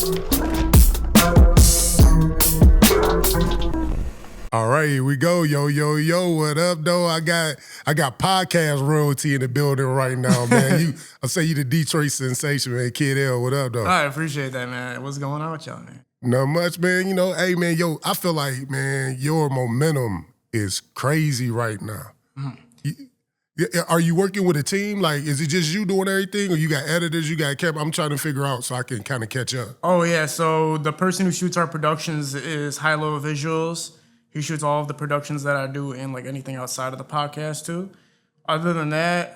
All right, here we go. Yo, yo, yo, what up, though? I got podcast royalty in the building right now, man. I'll say you the Detroit sensation, man. Kid L, what up, though? I appreciate that, man. What's going on with y'all, man? Not much, man. You know, hey, man, yo, I feel like, man, your momentum is crazy right now. Are you working with a team? Like, is it just you doing everything, or you got editors, you got camera? I'm trying to figure out so I can kind of catch up. Oh, yeah. So the person who shoots our productions is Icewear Visuals. He shoots all of the productions that I do and like anything outside of the podcast too. Other than that,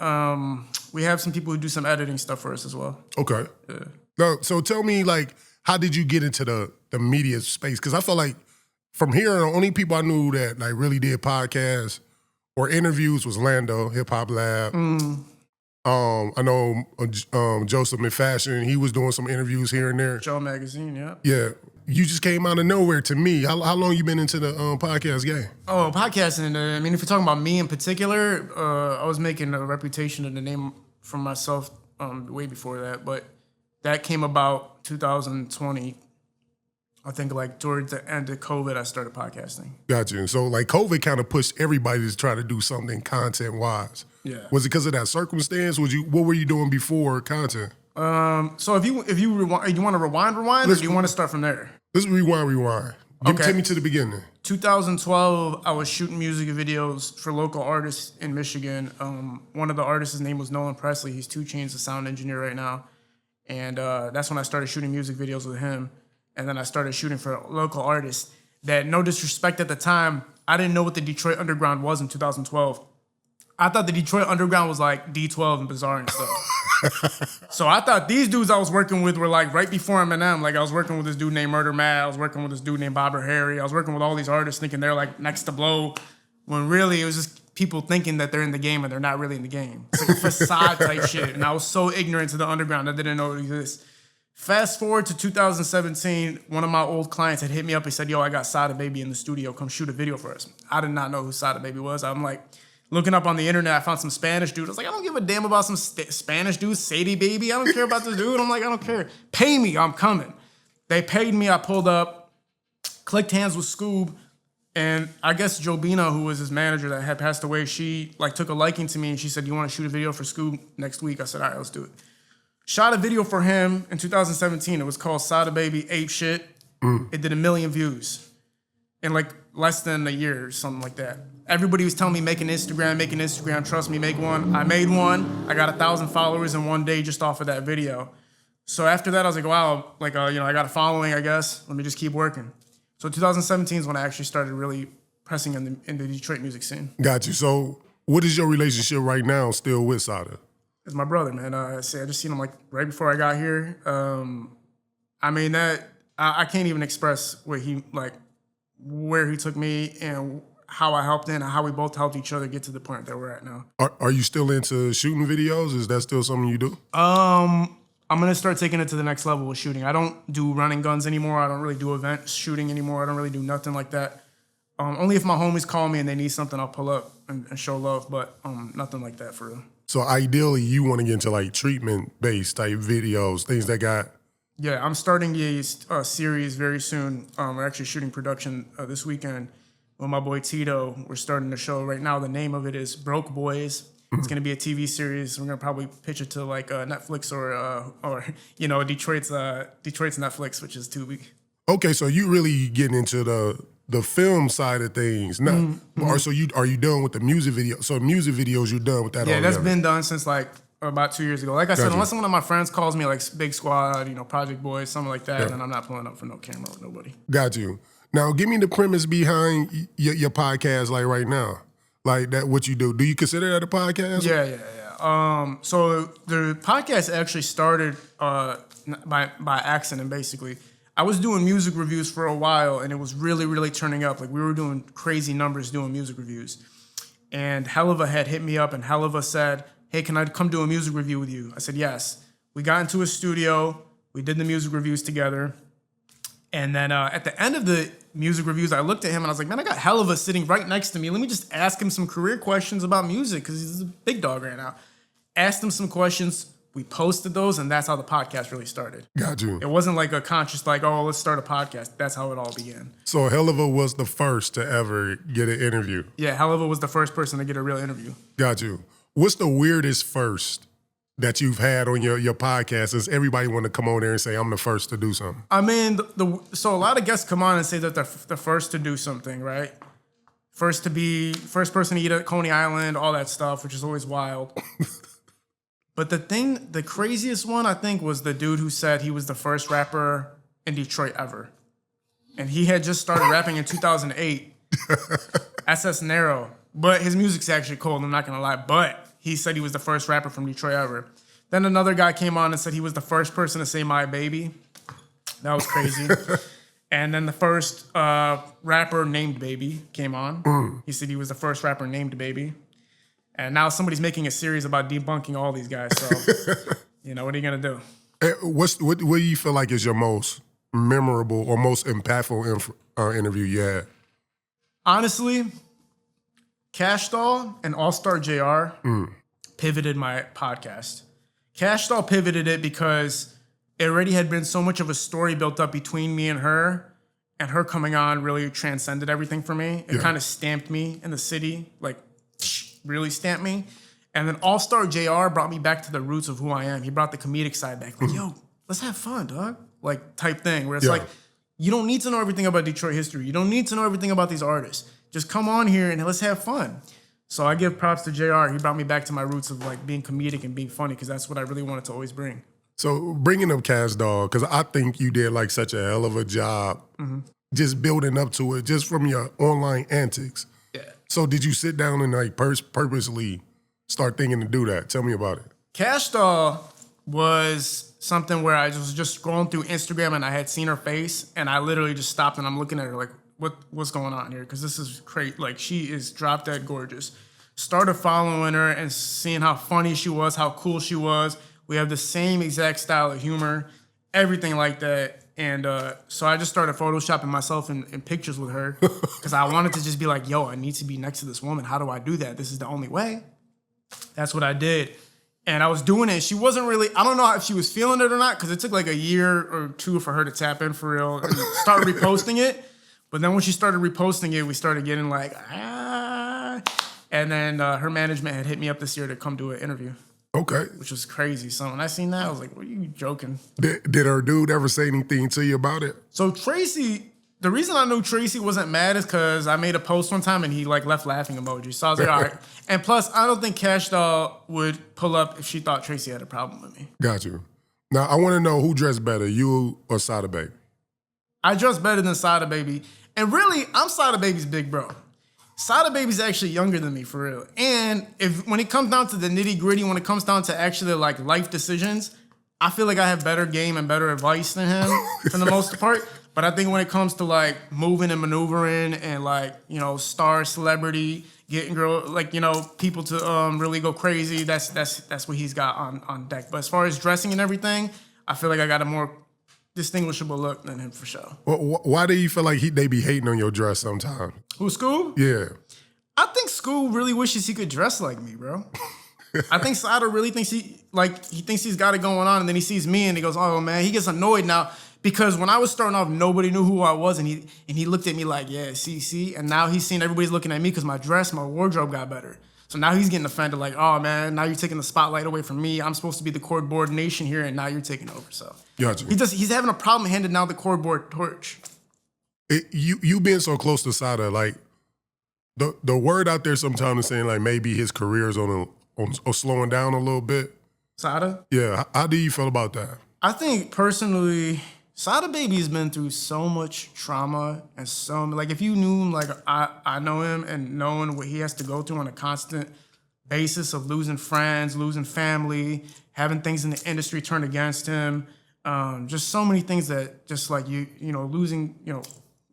we have some people who do some editing stuff for us as well. Okay. Yeah. No, so tell me, like, how did you get into the media space? Because I feel like from here, the only people I knew that like really did podcasts or interviews was Lando, Hip Hop Lab. I know Joseph McFashion, he was doing some interviews here and there. Joe Magazine, yeah. Yeah. You just came out of nowhere to me. How long you been into the podcast game? Oh, podcasting. I mean, if you're talking about me in particular, I was making a reputation and a name for myself way before that. But that came about 2020. I think like towards the end of COVID, I started podcasting. Gotcha. So like COVID kind of pushed everybody to try to do something content-wise. Yeah. Was it because of that circumstance? What were you doing before content? So if you want to rewind, or do you want to start from there? Let's rewind. Take me to the beginning. 2012, I was shooting music videos for local artists in Michigan. One of the artists' name was Nolan Presley. He's 2 Chainz, a sound engineer right now. And that's when I started shooting music videos with him. And then I started shooting for local artists that, no disrespect at the time, I didn't know what the Detroit Underground was in 2012. I thought the Detroit Underground was like D12 and Bizarre and stuff. So I thought these dudes I was working with were like right before Eminem. Like I was working with this dude named Murder Matt. I was working with this dude named Bobber Harry. I was working with all these artists thinking they're like next to blow, when really it was just people thinking that they're in the game and they're not really in the game. It's like a facade type shit. And I was so ignorant to the underground, I didn't know it exists. Fast forward to 2017, one of my old clients had hit me up. He said, yo, I got Sada Baby in the studio. Come shoot a video for us. I did not know who Sada Baby was. I'm like, looking up on the internet, I found some Spanish dude. I was like, I don't give a damn about some Spanish dude, Sadie Baby. I don't care about this dude. I'm like, I don't care. Pay me, I'm coming. They paid me, I pulled up, clicked hands with Scoob, and I guess Jobina, who was his manager that had passed away, she like took a liking to me and she said, you want to shoot a video for Scoob next week? I said, all right, let's do it. Shot a video for him in 2017. It was called Sada Baby Ape Shit. It did 1 million views in like less than a year or something like that. Everybody was telling me, make an Instagram, trust me, make one. I made one. I got 1,000 followers in one day just off of that video. So after that, I was like, wow, like, I got a following, I guess. Let me just keep working. So 2017 is when I actually started really pressing in the Detroit music scene. Got you. So what is your relationship right now still with Sada? It's my brother, man. I just seen him like right before I got here. I mean, that I can't even express where he took me and how I helped him and how we both helped each other get to the point that we're at now. Are you still into shooting videos? Is that still something you do? I'm gonna start taking it to the next level with shooting. I don't do running guns anymore. I don't really do event shooting anymore. I don't really do nothing like that. Only if my homies call me and they need something, I'll pull up and show love, but nothing like that for real. So ideally, you want to get into like treatment-based type videos, things that got... Yeah, I'm starting a series very soon. We're actually shooting production this weekend with my boy Tito. We're starting the show right now. The name of it is Broke Boys. It's going to be a TV series. We're going to probably pitch it to like Netflix or Detroit's Netflix, which is Tubi. Okay, so you really getting into the film side of things. Now, so are you done with the music video? So music videos, you're done with that? Yeah, that's been done since like about 2 years ago. Like I said, unless one of my friends calls me like Big Squad, Project Boys, something like that, then I'm not pulling up for no camera with nobody. Got you. Now, give me the premise behind your podcast, like right now, like that. What you do? Do you consider that a podcast? Yeah. So the podcast actually started by accident, basically. I was doing music reviews for a while, and it was really, really turning up. Like, we were doing crazy numbers doing music reviews. And Helava had hit me up, and Helava said, hey, can I come do a music review with you? I said, yes. We got into a studio. We did the music reviews together. And then at the end of the music reviews, I looked at him, and I was like, man, I got Helava sitting right next to me. Let me just ask him some career questions about music, because he's a big dog right now. Asked him some questions, we posted those, and that's how the podcast really started. Got you. It wasn't like a conscious, like, oh, let's start a podcast. That's how it all began. So Helliva was the first to ever get an interview. Yeah, Helliva was the first person to get a real interview. Got you. What's the weirdest first that you've had on your podcast? Is everybody want to come on there and say, I'm the first to do something? I mean, so a lot of guests come on and say that they're the first to do something, right? First person to eat at Coney Island, all that stuff, which is always wild. But the craziest one, I think, was the dude who said he was the first rapper in Detroit ever. And he had just started rapping in 2008. SS Narrow. But his music's actually cold, I'm not going to lie. But he said he was the first rapper from Detroit ever. Then another guy came on and said he was the first person to say my baby. That was crazy. And then the first rapper named Baby came on. He said he was the first rapper named Baby. And now somebody's making a series about debunking all these guys. So, what are you going to do? What do you feel like is your most memorable or most impactful interview you had? Honestly, KashDoll and All-Star JR pivoted my podcast. KashDoll pivoted it because it already had been so much of a story built up between me and her coming on really transcended everything for me. It kind of stamped me in the city, like really stamped me. And then All-Star JR brought me back to the roots of who I am. He brought the comedic side back. Like, yo, let's have fun, dog. Like, type thing, where it's like, you don't need to know everything about Detroit history. You don't need to know everything about these artists. Just come on here and let's have fun. So I give props to JR. He brought me back to my roots of like being comedic and being funny, because that's what I really wanted to always bring. So bringing up KashDoll, because I think you did like such a hell of a job just building up to it, just from your online antics. Yeah. So did you sit down and like purposely start thinking to do that? Tell me about it. KashDoll was something where I was just scrolling through Instagram and I had seen her face, and I literally just stopped and I'm looking at her like, what's going on here? Because this is great. Like, she is drop dead gorgeous. Started following her and seeing how funny she was, how cool she was. We have the same exact style of humor, everything like that. And so I just started photoshopping myself in pictures with her, because I wanted to just be like, yo, I need to be next to this woman. How do I do that? This is the only way. That's what I did. And I was doing it. She wasn't really, I don't know if she was feeling it or not, because it took like a year or two for her to tap in for real and start reposting it. But then when she started reposting it, we started getting like, And then her management had hit me up this year to come do an interview. Okay. Which was crazy. So when I seen that, I was like, what are you joking? Did her dude ever say anything to you about it? So Tracy, the reason I knew Tracy wasn't mad is because I made a post one time and he like left laughing emojis. So I was like, all right. And plus, I don't think KashDoll would pull up if she thought Tracy had a problem with me. Got you. Now, I want to know who dressed better, you or Sada Baby? I dress better than Sada Baby. And really, I'm Sada Baby's big bro. Sada Baby's actually younger than me, for real. And when it comes down to the nitty gritty, when it comes down to actually like life decisions, I feel like I have better game and better advice than him for the most part. But I think when it comes to like moving and maneuvering and like, star celebrity, getting people to really go crazy, that's what he's got on deck. But as far as dressing and everything, I feel like I got a more distinguishable look than him for sure. Well, why do you feel like they be hating on your dress sometimes? Who, School? Yeah. I think School really wishes he could dress like me, bro. I think Sada really thinks he thinks he's got it going on, and then he sees me and he goes, oh man, he gets annoyed now, because when I was starting off, nobody knew who I was, and he looked at me like, yeah, see, and now he's seen everybody's looking at me because my wardrobe got better. So now he's getting offended, like, oh man, now you're taking the spotlight away from me. I'm supposed to be the cordboard nation here, and now you're taking over. So gotcha. He's having a problem handing down the cordboard torch. You being so close to Sada, like the word out there sometimes is saying like maybe his career is on slowing down a little bit. Sada? Yeah. How do you feel about that? I think personally, Sada Baby's been through so much trauma and like if you knew him like I know him, and knowing what he has to go through on a constant basis of losing friends, losing family, having things in the industry turn against him, just so many things that just like losing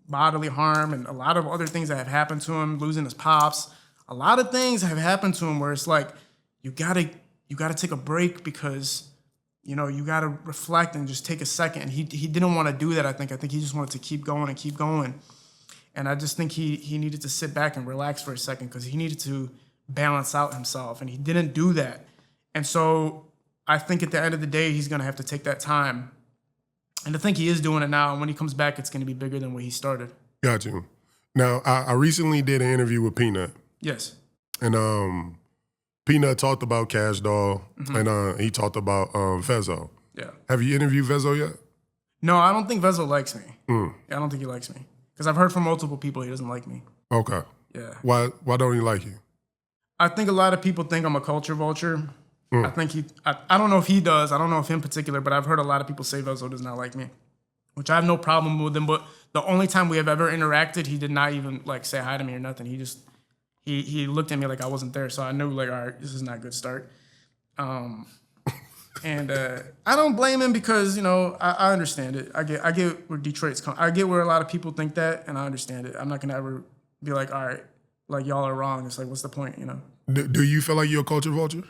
bodily harm and a lot of other things that have happened to him, losing his pops. A lot of things have happened to him where it's like you gotta take a break, because you got to reflect and just take a second. And he didn't want to do that, I think. I think he just wanted to keep going and keep going. And I just think he needed to sit back and relax for a second, because he needed to balance out himself. And he didn't do that. And so I think at the end of the day, he's going to have to take that time. And I think he is doing it now. And when he comes back, it's going to be bigger than when he started. Got you. Now, I recently did an interview with Peanut. Yes. And Peanut talked about KashDoll, and he talked about Vezzo. Yeah. Have you interviewed Vezzo yet? No, I don't think Vezzo likes me. Yeah, I don't think he likes me. Because I've heard from multiple people he doesn't like me. Okay. Yeah. Why don't he like you? I think a lot of people think I'm a culture vulture. I think I don't know if he does. I don't know if in particular, but I've heard a lot of people say Vezzo does not like me, which I have no problem with him. But the only time we have ever interacted, he did not even like say hi to me or nothing. He just, he looked at me like I wasn't there. So I knew like, all right, this is not a good start. And I don't blame him because, you know, I understand it. I get where Detroit's I get where a lot of people think that, and I understand it. I'm not gonna ever be like, all right, like y'all are wrong. It's like, what's the point, you know? Do you feel like you're a culture vulture?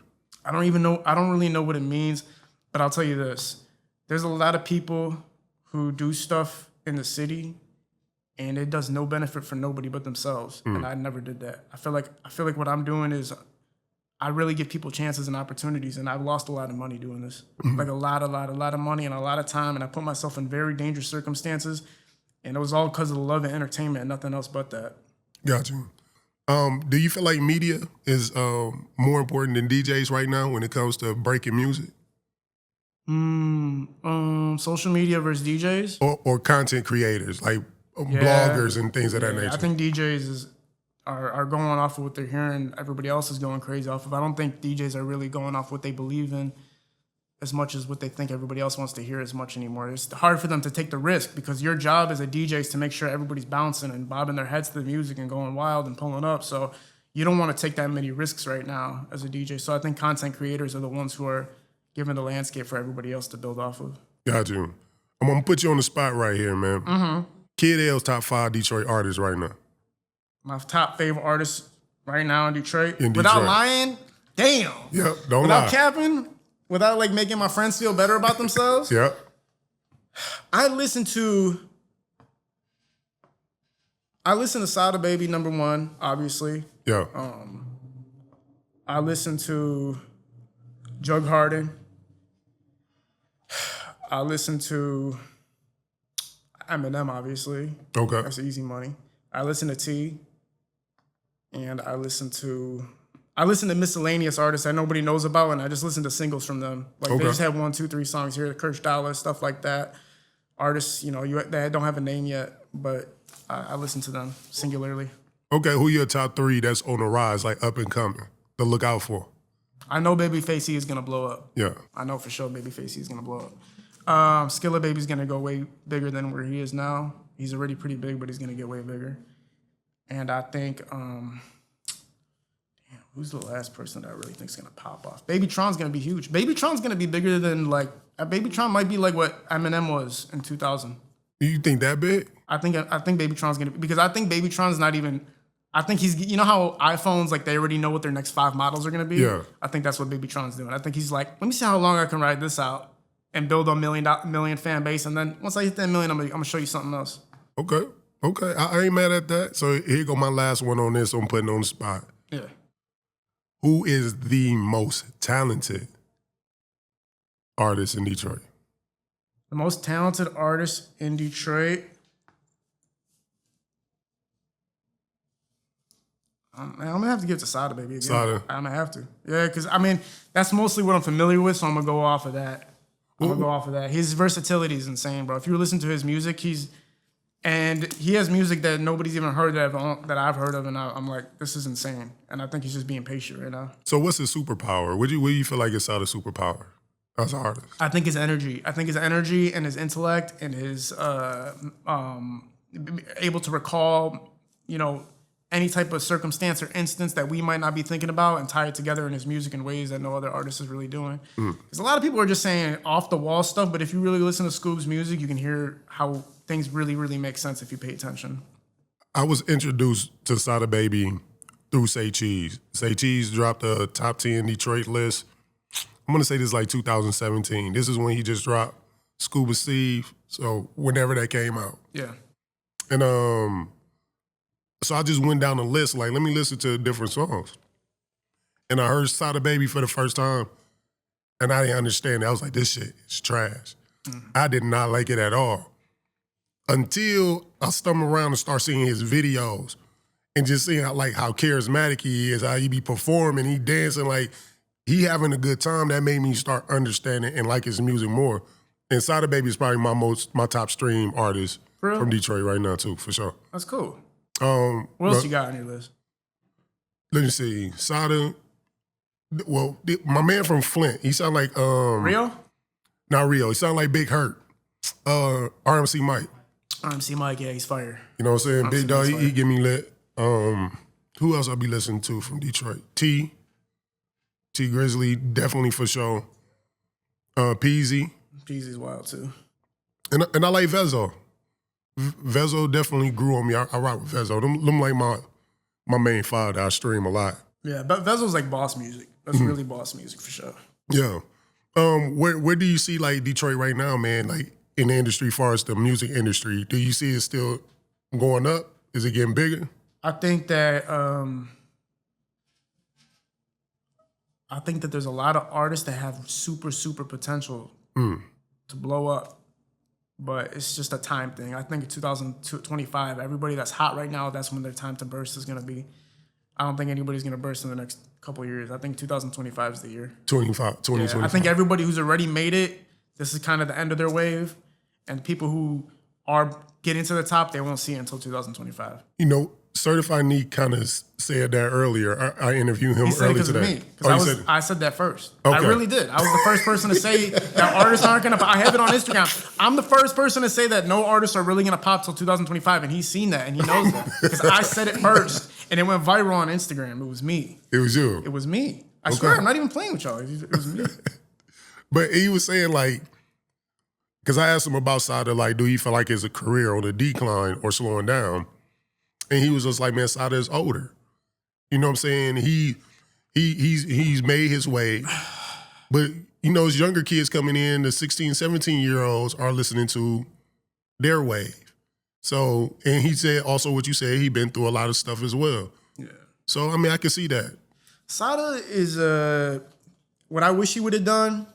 I don't even know. I don't really know what it means, but I'll tell you this. There's a lot of people who do stuff in the city and it does no benefit for nobody but themselves. And I never did that. I feel like what I'm doing is I really give people chances and opportunities, and I've lost a lot of money doing this. Like a lot of money and a lot of time, and I put myself in very dangerous circumstances, and it was all because of the love of entertainment and nothing else but that. Got you. Do you feel like media is more important than DJs right now when it comes to breaking music? Social media versus DJs? Or content creators, like bloggers and things of that nature? I think DJs are going off of what they're hearing. Everybody else is going crazy off of. I don't think DJs are really going off what they believe in as much as what they think everybody else wants to hear as much anymore. It's hard for them to take the risk because your job as a DJ is to make sure everybody's bouncing and bobbing their heads to the music and going wild and pulling up. So you don't want to take that many risks right now as a DJ. So I think content creators are the ones who are giving the landscape for everybody else to build off of. Got you. I'm going to put you on the spot right here, man. Kid L's top 5 Detroit artists right now. My top favorite artists right now in Detroit. In Detroit. Without lying, damn. Yep, don't Without lie. capping, without like making my friends feel better about themselves. Yep. I listen to Sada Baby, number one, obviously. Yeah. I listen to Jug Harden. I listen to Eminem, obviously. Okay. That's easy money. I listen to T. And I listen to miscellaneous artists that nobody knows about, and I just listen to singles from them. Like they just have 1, 2, 3 songs here, KashDoll, stuff like that. Artists, you know, that don't have a name yet, but I listen to them singularly. Okay, who your top 3 that's on the rise, like up and coming, to look out for? I know Babyface is gonna blow up. Yeah. I know for sure Babyface is gonna blow up. Skilla Baby's gonna go way bigger than where he is now. He's already pretty big, but he's gonna get way bigger. And I think, who's the last person that I really think is gonna pop off? Babytron's gonna be huge. Babytron's gonna be bigger than Babytron might be like what Eminem was in 2000. You think that big? I think Babytron's gonna be, because I think Babytron's not even. I think he's, you know how iPhones, like they already know what their next 5 models are gonna be. Yeah. I think that's what Babytron's doing. I think he's like, let me see how long I can ride this out and build a million fan base, and then once I hit that million, I'm gonna show you something else. Okay. I ain't mad at that. So here go my last one on this. I'm putting on the spot. Yeah. Who is the most talented artist in Detroit? The most talented artist in Detroit. I'm gonna have to give it to Sada Baby again. Sada. I'm gonna have to. Yeah, because I mean that's mostly what I'm familiar with, so I'm gonna go off of that. His versatility is insane, bro. If you listen to his music, he has music that nobody's even heard that I've heard of, and I'm like, this is insane. And I think he's just being patient right now. So what's his superpower? What do you feel like is Sada's superpower as an artist? I think his energy. And his intellect and his able to recall, you know, any type of circumstance or instance that we might not be thinking about and tie it together in his music in ways that no other artist is really doing. Because a lot of people are just saying off the wall stuff, but if you really listen to Scoob's music, you can hear how things really, really make sense if you pay attention. I was introduced to Sada Baby through Say Cheese. Say Cheese dropped a top 10 Detroit list. I'm gonna say this is like 2017. This is when he just dropped Scuba Steve. So whenever that came out. Yeah. And so I just went down the list, like, let me listen to different songs. And I heard Sada Baby for the first time. And I didn't understand it. I was like, this shit is trash. I did not like it at all. Until I stumbled around and start seeing his videos and just seeing how charismatic he is, how he be performing, he dancing, like he having a good time. That made me start understanding and like his music more. And Sada Baby is probably my top stream artist from Detroit right now too, for sure. That's cool. What else you got on your list? Let me see. Sada. Well, my man from Flint, he sound like Rio? Not Rio. He sound like Big Hurt. RMC Mike. RMC Mike, yeah, he's fire. You know what I'm saying? Big dog, he get me lit. Who else I be listening to from Detroit? T Grizzly, definitely for sure. Peasy. Peasy's wild too. And I like Vezzo. Vezzo definitely grew on me. I rock with Vezzo. Them like my main five that I stream a lot. Yeah, but Vezzo's like boss music. That's really boss music for sure. Yeah. Where do you see like Detroit right now, man? Like in the industry, as far as the music industry, do you see it still going up? Is it getting bigger? I think that there's a lot of artists that have super potential to blow up, but it's just a time thing. I think in 2025, everybody that's hot right now, that's when their time to burst is gonna be. I don't think anybody's gonna burst in the next couple of years. I think 2025 is the year. 2025. I think everybody who's already made it, this is kind of the end of their wave, and people who are getting to the top, they won't see it until 2025. You know, Certified Neat kind of said that earlier. I interviewed him earlier today. I said that first. Okay. I really did. I was the first person to say that artists aren't going to pop. I have it on Instagram. I'm the first person to say that no artists are really going to pop till 2025, and he's seen that, and he knows that. Because I said it first, and it went viral on Instagram. It was me. It was you? It was me. I swear, I'm not even playing with y'all. It was me. But he was saying, like, because I asked him about Sada, like, do you feel like it's a career on a decline or slowing down? And he was just like, man, Sada is older. You know what I'm saying? He's made his way. But, you know, his younger kids coming in, the 16, 17-year-olds are listening to their wave. So, and he said also what you said, he been through a lot of stuff as well. Yeah. So, I mean, I can see that. Sada is, what I wish he would have done,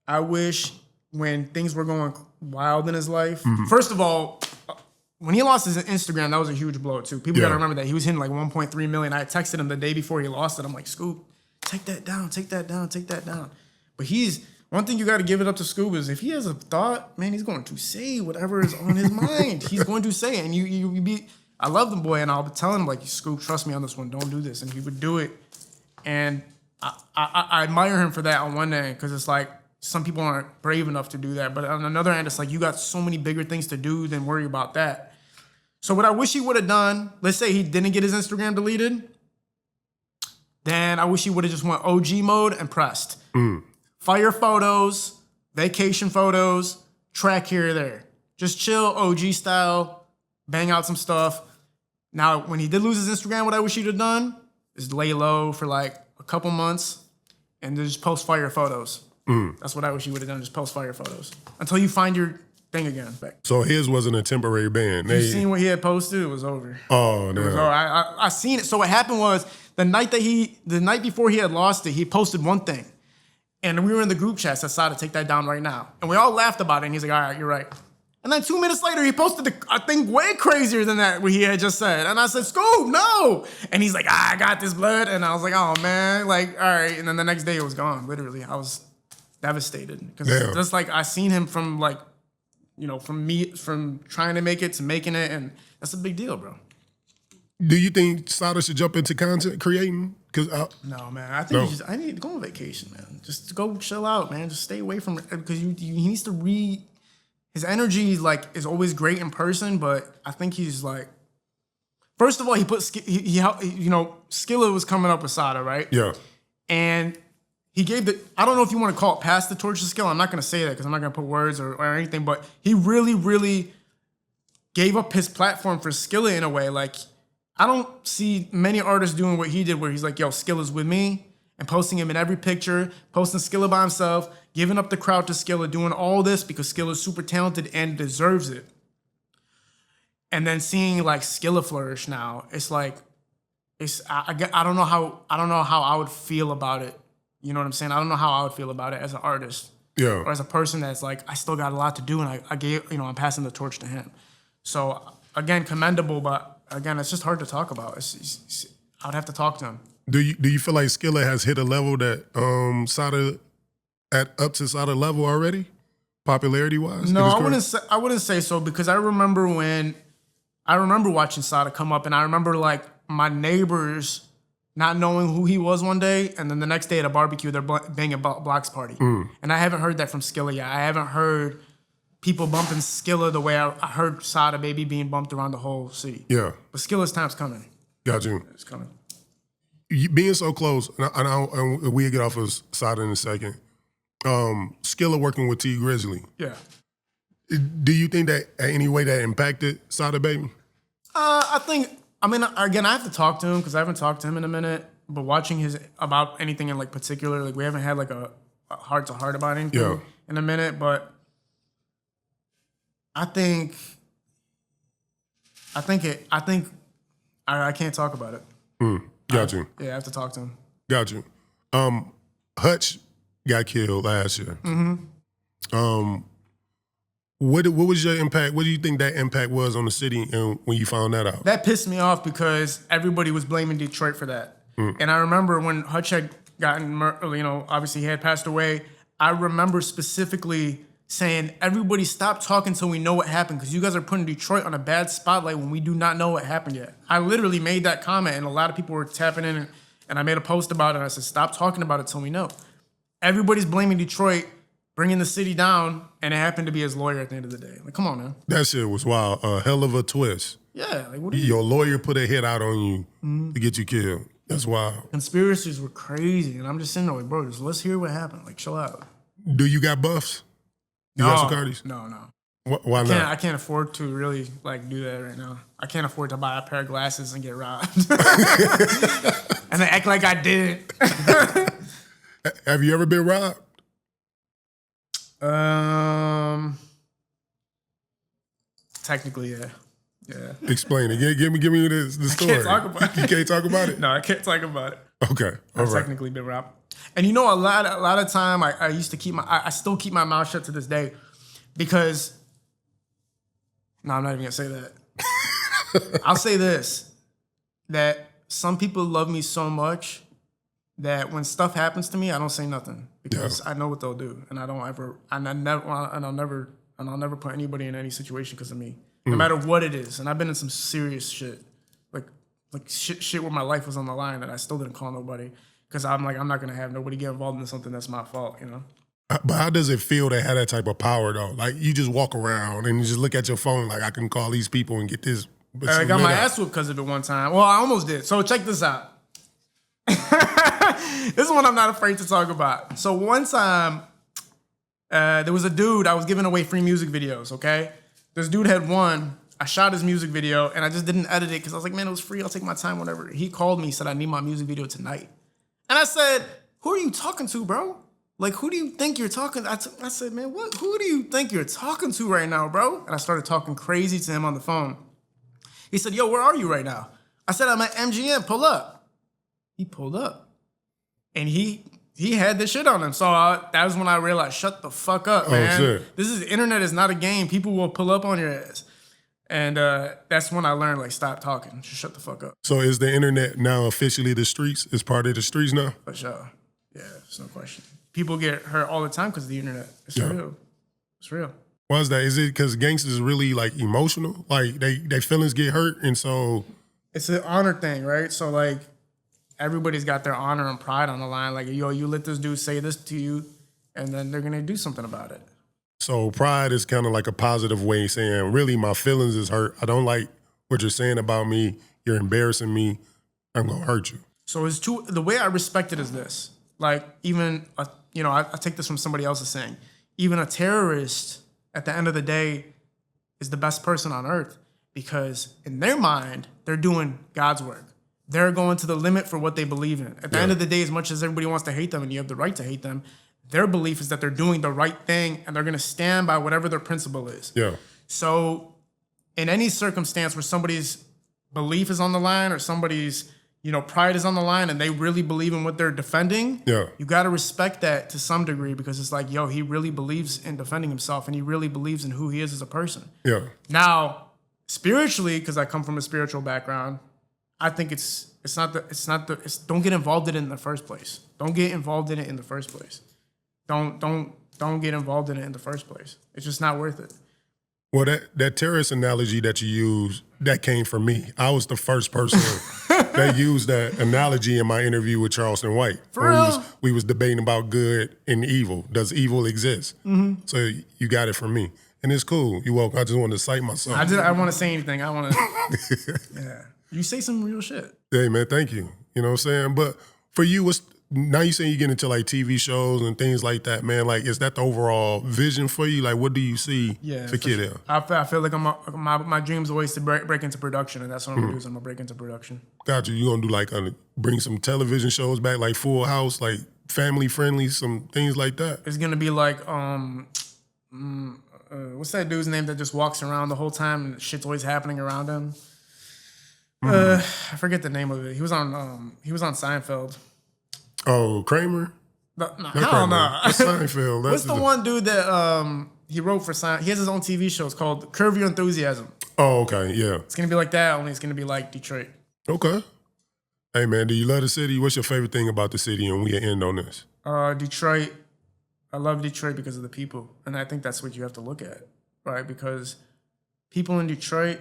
I wish when things were going wild in his life, first of all, when he lost his Instagram, that was a huge blow too. People gotta remember that. He was hitting like 1.3 million. I texted him the day before he lost it. I'm like, Scoop, take that down. But one thing you gotta give it up to Scoop is if he has a thought, man, he's going to say whatever is on his mind. He's going to say it. And I love the boy, and I'll be telling him, like, Scoop, trust me on this one. Don't do this. And he would do it. And I admire him for that on one end, because it's like, some people aren't brave enough to do that. But on another end, it's like, you got so many bigger things to do than worry about that. So what I wish he would have done, let's say he didn't get his Instagram deleted, then I wish he would have just went OG mode and pressed. Fire photos, vacation photos, track here or there. Just chill, OG style, bang out some stuff. Now, when he did lose his Instagram, what I wish he'd have done is lay low for like a couple months and then just post fire photos. That's what I wish he would have done, just post fire photos. Until you find your thing again. So his wasn't a temporary ban. You seen what he had posted? It was over. Oh, no. I seen it. So what happened was the night before he had lost it, he posted one thing. And we were in the group chat, said, Sada, take that down right now. And we all laughed about it. And he's like, all right, you're right. And then 2 minutes later, he posted a thing way crazier than that, what he had just said. And I said, Scoop, no. And he's like, I got this blood. And I was like, oh, man. Like, all right. And then the next day, it was gone. Literally, I was devastated. Because just like, I seen him from like, you know, from trying to make it to making it. And that's a big deal, bro. Do you think Sada should jump into content creating? No, man. I think I need to go on vacation, man. Just go chill out, man. Just stay away from it. Because he needs to his energy is always great in person, but I think he's like, first of all, he put Skilla was coming up with Sada, right? Yeah. And he gave I don't know if you want to call it pass the torch to Skilla. I'm not going to say that because I'm not going to put words or anything, but he really, really gave up his platform for Skilla in a way. Like, I don't see many artists doing what he did where he's like, yo, Skilla's with me, and posting him in every picture, posting Skilla by himself, giving up the crowd to Skilla, doing all this because Skilla's super talented and deserves it. And then seeing like Skilla flourish now, it's like, I don't know how I would feel about it You know what I'm saying? I don't know how I would feel about it as an artist. Yeah. Or as a person that's like, I still got a lot to do, and I gave, I'm passing the torch to him. So again, commendable, but again, it's just hard to talk about. I would have to talk to him. Do you feel like Skilla has hit a level that Sada up to Sada level already, popularity wise? No, I wouldn't say so, because I remember watching Sada come up, and I remember like my neighbors not knowing who he was one day, and then the next day at a barbecue, they're banging Block's Party. And I haven't heard that from Skilla yet. I haven't heard people bumping Skilla the way I heard Sada Baby being bumped around the whole city. Yeah. But Skilla's time's coming. Got you. It's coming. Being so close, and we'll get off of Sada in a second. Skilla working with T Grizzly. Yeah. Do you think that any way that impacted Sada Baby? Again, I have to talk to him because I haven't talked to him in a minute. But watching about anything in like particular, like we haven't had like a heart to heart about anything in a minute. But I can't talk about it. Got you. Yeah, I have to talk to him. Got you. Hutch got killed last year. What was your impact? What do you think that impact was on the city and when you found that out? That pissed me off because everybody was blaming Detroit for that. And I remember when Hutch had gotten, obviously he had passed away. I remember specifically saying, everybody stop talking till we know what happened, because you guys are putting Detroit on a bad spotlight when we do not know what happened yet. I literally made that comment, and a lot of people were tapping in, and I made a post about it. I said, stop talking about it till we know. Everybody's blaming Detroit, bringing the city down, and it happened to be his lawyer at the end of the day. Like, come on, man. That shit was wild. A hell of a twist. Yeah. Like, what do you... Your lawyer put a hit out on you to get you killed. That's wild. Conspiracies were crazy, and I'm just sitting there like, bro, just let's hear what happened. Like, chill out. Do you got buffs? You got Socardis? No. Why not? I can't afford to really like do that right now. I can't afford to buy a pair of glasses and get robbed. And then act like I did. Have you ever been robbed? Technically, yeah. Yeah. Explain it. Give me the story. I can't talk about it. You can't talk about it? No, I can't talk about it. Okay. I've technically been robbed. And a lot of time I used to I still keep my mouth shut to this day, because no, I'm not even gonna say that. I'll say this, that some people love me so much that when stuff happens to me, I don't say nothing, because I know what they'll do, and I'll never put anybody in any situation because of me, no matter what it is. And I've been in some serious shit, like shit where my life was on the line, and I still didn't call nobody. Because I'm not going to have nobody get involved in something that's my fault, But how does it feel to have that type of power, though? Like, you just walk around and you just look at your phone like, I can call these people and get this. I got my ass whooped because of it one time. Well, I almost did. So check this out. This is one I'm not afraid to talk about. So one time, there was a dude, I was giving away free music videos, okay? This dude had won. I shot his music video, and I just didn't edit it because I was like, man, it was free. I'll take my time, whatever. He called me, said, I need my music video tonight. And I said, who are you talking to, bro? Like, who do you think you're talking to? I said, man, who do you think you're talking to right now, bro? And I started talking crazy to him on the phone. He said, yo, where are you right now? I said, I'm at MGM, pull up. He pulled up. And he had this shit on him. So that was when I realized, shut the fuck up, man. Shit. The internet is not a game. People will pull up on your ass. And that's when I learned, like, stop talking. Just shut the fuck up. So is the internet now officially the streets? Is part of the streets now? For sure. Yeah, there's no question. People get hurt all the time because of the internet. It's real. It's real. Why is that? Is it because gangsters really, like, emotional? Like, they feelings get hurt, and so... It's an honor thing, right? So, like, everybody's got their honor and pride on the line. Like, yo, you let this dude say this to you, and then they're going to do something about it. So pride is kind of like a positive way of saying, really, my feelings is hurt. I don't like what you're saying about me. You're embarrassing me. I'm going to hurt you. So the way I respect it is this. Like, even, I take this from somebody else's saying. Even a terrorist, at the end of the day, is the best person on earth, because in their mind, they're doing God's work. They're going to the limit for what they believe in. At the end of the day, as much as everybody wants to hate them, and you have the right to hate them, their belief is that they're doing the right thing, and they're going to stand by whatever their principle is. Yeah. So in any circumstance where somebody's belief is on the line, or somebody's, pride is on the line and they really believe in what they're defending, you got to respect that to some degree because it's like, yo, he really believes in defending himself and he really believes in who he is as a person. Yeah. Now, spiritually, because I come from a spiritual background, I think don't get involved in it in the first place. Don't get involved in it in the first place. Don't get involved in it in the first place. It's just not worth it. Well, that terrorist analogy that you used, that came from me. I was the first person that used that analogy in my interview with Charleston White. For real? We was debating about good and evil. Does evil exist? Mm-hmm. So you got it from me. And it's cool. You're welcome. I just wanted to cite myself. I want to say anything. I want to... Yeah. You say some real shit. Hey, man, thank you. You know what I'm saying? But for you, now you saying you get into like TV shows and things like that, man. Like, is that the overall vision for you? Like, what do you see for Kid L? I feel like my dream's always to break into production, and that's what I'm gonna do. Is I'm gonna break into production. Got you. You gonna do like bring some television shows back, like Full House, like family friendly, some things like that. It's gonna be like what's that dude's name that just walks around the whole time and shit's always happening around him? I forget the name of it. He was on Seinfeld. Oh, Kramer? Hell no. Seinfeld. What's the one dude that he wrote for Seinfeld? He has his own TV show. It's called Curb Your Enthusiasm. Oh, okay, yeah. It's going to be like that, only it's going to be like Detroit. Okay. Hey, man, do you love the city? What's your favorite thing about the city? And we end on this. Detroit. I love Detroit because of the people. And I think that's what you have to look at, right? Because people in Detroit,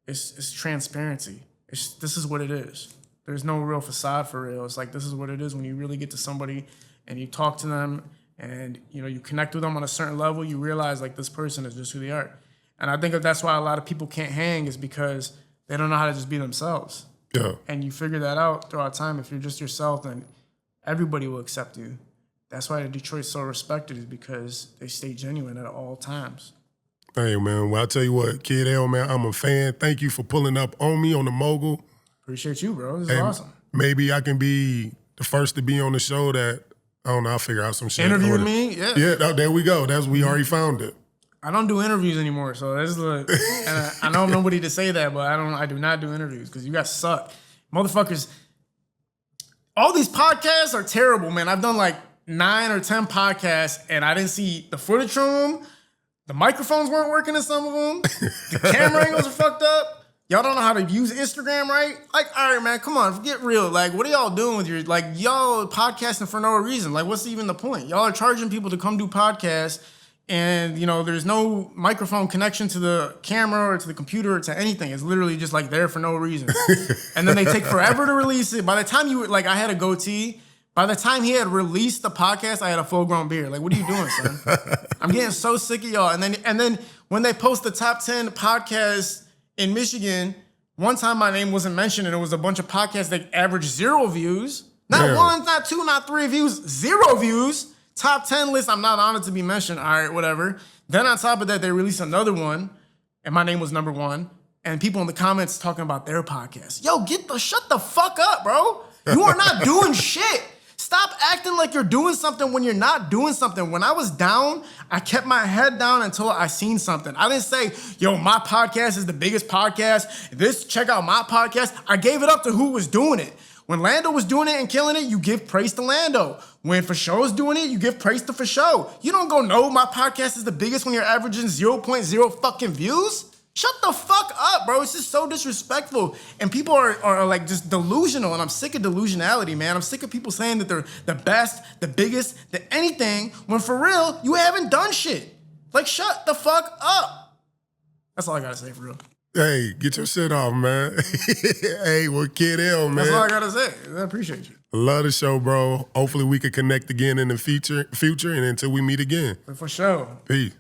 it's transparency. This is what it is. There's no real facade for real. It's like, this is what it is when you really get to somebody and you talk to them and, you connect with them on a certain level, you realize like this person is just who they are. And I think that's why a lot of people can't hang is because they don't know how to just be themselves. Yeah. And you figure that out throughout time. If you're just yourself, then everybody will accept you. That's why Detroit's so respected is because they stay genuine at all times. Hey, man, well, I'll tell you what, Kid L, man, I'm a fan. Thank you for pulling up on me on the Mogul. Appreciate you, bro. This is awesome. Maybe I can be the first to be on the show that, I don't know, I'll figure out some shit. Interviewing me? Yeah. Yeah, there we go. We already found it. I don't do interviews anymore, so this is and I know I'm nobody to say that, but I do not do interviews because you guys suck. Motherfuckers, all these podcasts are terrible, man. I've done like 9 or 10 podcasts and I didn't see the footage from them. The microphones weren't working in some of them. The camera angles are fucked up. Y'all don't know how to use Instagram right? Like, all right, man, come on, get real. Like, what are y'all doing with y'all podcasting for no reason? Like, what's even the point? Y'all are charging people to come do podcasts and, there's no microphone connection to the camera or to the computer or to anything. It's literally just like there for no reason. And then they take forever to release it. By the time I had a goatee. By the time he had released the podcast, I had a full-grown beard. Like, what are you doing, son? I'm getting so sick of y'all. And then when they post the top 10 podcasts in Michigan, one time my name wasn't mentioned, and it was a bunch of podcasts that averaged 0 views. Not 1, not 2, not 3 views, 0 views. Top 10 list, I'm not honored to be mentioned. All right, whatever. Then on top of that, they released another one, and my name was number 1. And people in the comments talking about their podcast. Yo, shut the fuck up, bro. You are not doing shit. Stop acting like you're doing something when you're not doing something. When I was down, I kept my head down until I seen something. I didn't say, yo, my podcast is the biggest podcast. Check out my podcast. I gave it up to who was doing it. When Lando was doing it and killing it, you give praise to Lando. When Fashow is doing it, you give praise to Fashow. You don't go, no, my podcast is the biggest when you're averaging 0.0 fucking views. Shut the fuck up, bro. It's just so disrespectful. And people are like just delusional, and I'm sick of delusionality, man. I'm sick of people saying that they're the best, the biggest, the anything, when for real, you haven't done shit. Like, shut the fuck up. That's all I gotta say, for real. Hey, get your shit off, man. Hey, we're Kid L, man. That's all I gotta say. I appreciate you. Love the show, bro. Hopefully we could connect again in the future, and until we meet again. For sure. Peace.